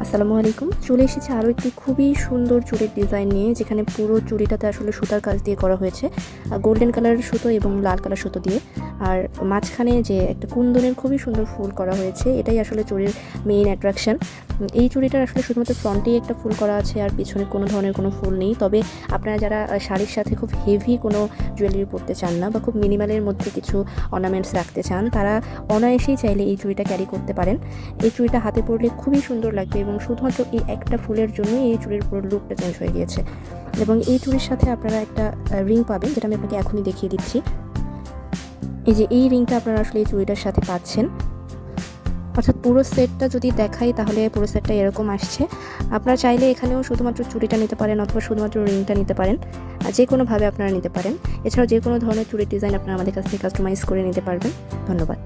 আসসালামু আলাইকুম। চলে এসেছে আরও একটি খুবই সুন্দর চুড়ির ডিজাইন নিয়ে, যেখানে পুরো চুড়িটাতে আসলে সুতার কাজ দিয়ে করা হয়েছে, গোল্ডেন কালারের সুতো এবং লাল কালার সুতো দিয়ে। আর মাঝখানে যে একটা কুন্দনের খুবই সুন্দর ফুল করা হয়েছে, এটাই আসলে চুড়ির মেইন অ্যাট্রাকশন। এই চুড়িটার আসলে শুধুমাত্র ফ্রন্টেই একটা ফুল করা আছে, আর পিছনে কোনো ধরনের কোনো ফুল নেই। তবে আপনারা যারা শাড়ির সাথে খুব হেভি কোনো জুয়েলারি পরতে চান না, বা খুব মিনিমালের মধ্যে কিছু অর্নামেন্টস রাখতে চান, তারা অনায়াসেই চাইলে এই চুড়িটা ক্যারি করতে পারেন। এই চুড়িটা হাতে পরলে খুবই সুন্দর লাগবে, এবং শুধুমাত্র এই একটা ফুলের জন্যই এই চুড়ির পুরো লুকটা চেঞ্জ হয়ে গিয়েছে। এবং এই চুড়ির সাথে আপনারা একটা রিং পাবেন, যেটা আমি আপনাকে এখনই দেখিয়ে দিচ্ছি। এই যে এই রিংটা আপনারা আসলে এই চুড়িটার সাথে পাচ্ছেন। অর্থাৎ পুরো সেটটা যদি দেখাই, তাহলে পুরো সেটটা এরকম আসছে। আপনারা চাইলে এখানেও শুধুমাত্র চুড়িটা নিতে পারেন, অথবা শুধুমাত্র রিংটা নিতে পারেন, যে কোনোভাবে আপনারা নিতে পারেন। এছাড়াও যে কোনো ধরনের চুড়ির ডিজাইন আপনারা আমাদের কাছ থেকে কাস্টমাইজ করে নিতে পারবেন। ধন্যবাদ।